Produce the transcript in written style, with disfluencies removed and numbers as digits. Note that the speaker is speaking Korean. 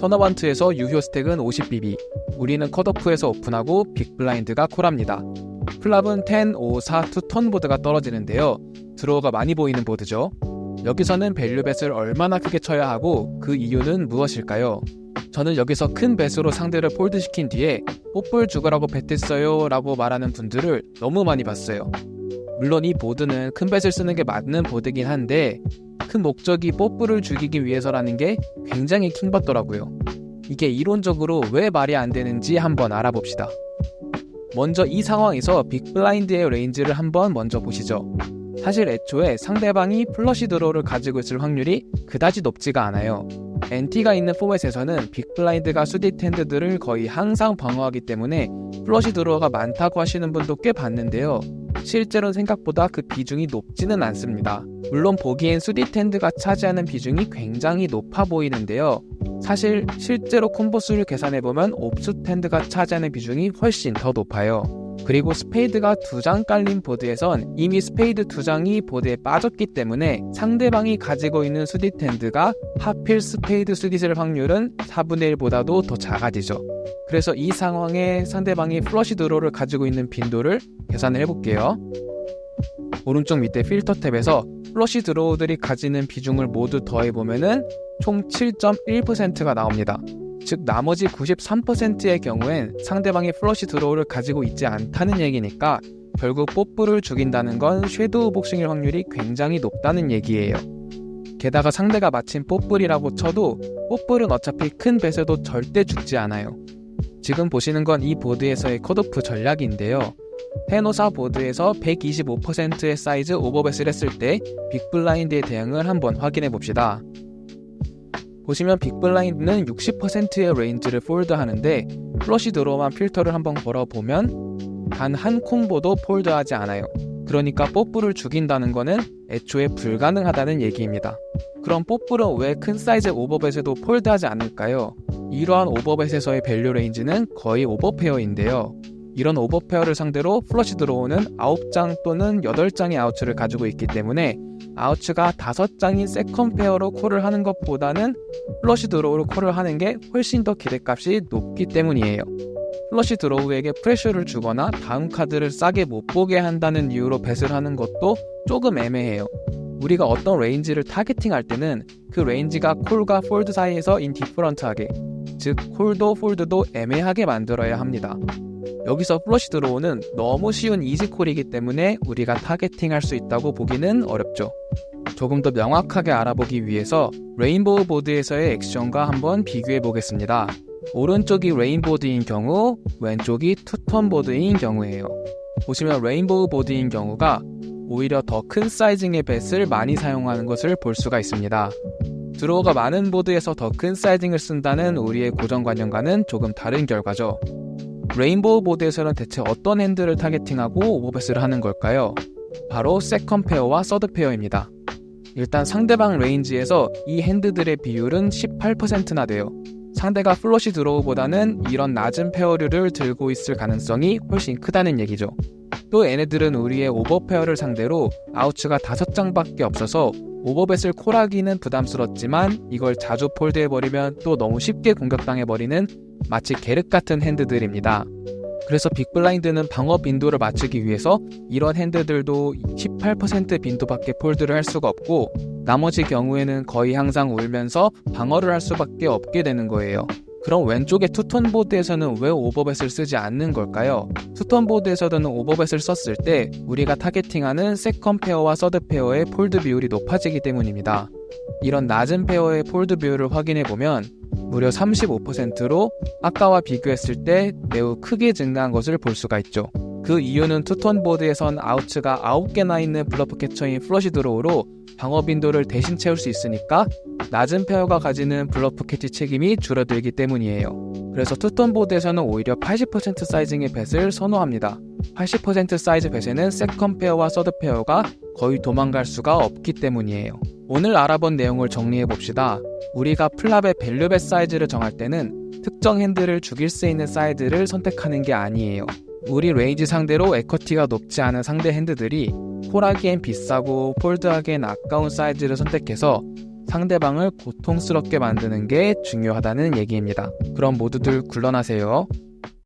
터너반트에서 유효 스택은 50BB, 우리는 컷오프에서 오픈하고 빅블라인드가 콜합니다. 플랍은 10, 5, 4 투톤 보드가 떨어지는데요. 드로우가 많이 보이는 보드죠. 여기서는 밸류벳을 얼마나 크게 쳐야 하고 그 이유는 무엇일까요? 저는 여기서 큰 벳으로 상대를 폴드시킨 뒤에 뽀뽀를 죽으라고 뱉었어요 라고 말하는 분들을 너무 많이 봤어요. 물론 이 보드는 큰 벳을 쓰는 게 맞는 보드긴 한데 큰 목적이 뽀뽀를 죽이기 위해서라는 게 굉장히 킹받더라고요. 이게 이론적으로 왜 말이 안 되는지 한번 알아봅시다. 먼저 이 상황에서 빅블라인드의 레인지를 한번 먼저 보시죠. 사실 애초에 상대방이 플러시 드로우를 가지고 있을 확률이 그다지 높지가 않아요. NT가 있는 포맷에서는 빅블라인드가 수딕 핸드들을 거의 항상 방어하기 때문에 플러시 드로우가 많다고 하시는 분도 꽤 봤는데요. 실제로는 생각보다 그 비중이 높지는 않습니다. 물론 보기엔 수딕 핸드가 차지하는 비중이 굉장히 높아 보이는데요. 사실 실제로 콤보 수를 계산해보면 옵수 핸드가 차지하는 비중이 훨씬 더 높아요. 그리고 스페이드가 2장 깔린 보드에선 이미 스페이드 2장이 보드에 빠졌기 때문에 상대방이 가지고 있는 수딕 핸드가 하필 스페이드 수딕일 확률은 4분의 1보다도 더 작아지죠. 그래서 이 상황에 상대방이 플러시 드로우를 가지고 있는 빈도를 계산을 해볼게요. 오른쪽 밑에 필터 탭에서 플러시 드로우들이 가지는 비중을 모두 더해보면은 총 7.1%가 나옵니다. 즉 나머지 93%의 경우엔 상대방이 플러시 드로우를 가지고 있지 않다는 얘기니까 결국 뽀뽀를 죽인다는 건 섀도우 복싱일 확률이 굉장히 높다는 얘기예요. 게다가 상대가 마침 뽀뿔이라고 쳐도 뽀뿔은 어차피 큰 벳에도 절대 죽지 않아요. 지금 보시는 건 이 보드에서의 컷오프 전략인데요. 테노사 보드에서 125%의 사이즈 오버벳을 했을 때 빅블라인드의 대응을 한번 확인해 봅시다. 보시면 빅블라인드는 60%의 레인지를 폴드하는데 플러시 드로우만 필터를 한번 걸어보면 단 한 콤보도 폴드하지 않아요. 그러니까 뽀뿔을 죽인다는 거는 애초에 불가능하다는 얘기입니다. 그럼 뽀뿔은 왜 큰 사이즈 오버벳에도 폴드하지 않을까요? 이러한 오버벳에서의 밸류 레인지는 거의 오버페어인데요. 이런 오버페어를 상대로 플러시 드로우는 9장 또는 8장의 아우츠를 가지고 있기 때문에 아우츠가 5장인 세컨 페어로 콜을 하는 것보다는 플러시 드로우로 콜을 하는 게 훨씬 더 기대값이 높기 때문이에요. 플러시 드로우에게 프레셔를 주거나 다음 카드를 싸게 못 보게 한다는 이유로 벳을 하는 것도 조금 애매해요. 우리가 어떤 레인지를 타겟팅할 때는 그 레인지가 콜과 폴드 사이에서 인디퍼런트하게, 즉 콜도 폴드도 애매하게 만들어야 합니다. 여기서 플러시 드로우는 너무 쉬운 이지콜이기 때문에 우리가 타겟팅할 수 있다고 보기는 어렵죠. 조금 더 명확하게 알아보기 위해서 레인보우 보드에서의 액션과 한번 비교해 보겠습니다. 오른쪽이 레인보드인 경우, 왼쪽이 투톤 보드인 경우예요. 보시면 레인보우 보드인 경우가 오히려 더 큰 사이징의 벳을 많이 사용하는 것을 볼 수가 있습니다. 드로우가 많은 보드에서 더 큰 사이징을 쓴다는 우리의 고정관념과는 조금 다른 결과죠. 레인보우 보드에서는 대체 어떤 핸들을 타겟팅하고 오버벳을 하는 걸까요? 바로 세컨 페어와 서드 페어입니다. 일단 상대방 레인지에서 이 핸드들의 비율은 18%나 돼요. 상대가 플러시 드로우보다는 이런 낮은 페어류를 들고 있을 가능성이 훨씬 크다는 얘기죠. 또 얘네들은 우리의 오버페어를 상대로 아우츠가 5장밖에 없어서 오버벳을 콜하기는 부담스럽지만 이걸 자주 폴드해버리면 또 너무 쉽게 공격당해버리는 마치 계륵 같은 핸드들입니다. 그래서 빅블라인드는 방어 빈도를 맞추기 위해서 이런 핸드들도 18% 빈도밖에 폴드를 할 수가 없고 나머지 경우에는 거의 항상 울면서 방어를 할 수밖에 없게 되는 거예요. 그럼 왼쪽의 투톤 보드에서는 왜 오버벳을 쓰지 않는 걸까요? 투톤 보드에서는 오버벳을 썼을 때 우리가 타겟팅하는 세컨 페어와 서드 페어의 폴드 비율이 높아지기 때문입니다. 이런 낮은 페어의 폴드 비율을 확인해보면 무려 35%로 아까와 비교했을 때 매우 크게 증가한 것을 볼 수가 있죠. 그 이유는 투톤 보드에선 아우츠가 9개나 있는 블러프 캐쳐인 플러시 드로우로 방어 빈도를 대신 채울 수 있으니까 낮은 페어가 가지는 블러프 캐치 책임이 줄어들기 때문이에요. 그래서 투톤 보드에서는 오히려 80% 사이징의 벳을 선호합니다. 80% 사이즈 벳에는 세컨 페어와 서드 페어가 거의 도망갈 수가 없기 때문이에요. 오늘 알아본 내용을 정리해봅시다. 우리가 플랍의 밸류벳 사이즈를 정할 때는 특정 핸들을 죽일 수 있는 사이즈를 선택하는 게 아니에요. 우리 레인지 상대로 에쿼티가 높지 않은 상대 핸드들이 콜하기엔 비싸고 폴드하기엔 아까운 사이즈를 선택해서 상대방을 고통스럽게 만드는 게 중요하다는 얘기입니다. 그럼 모두들 굴러나세요.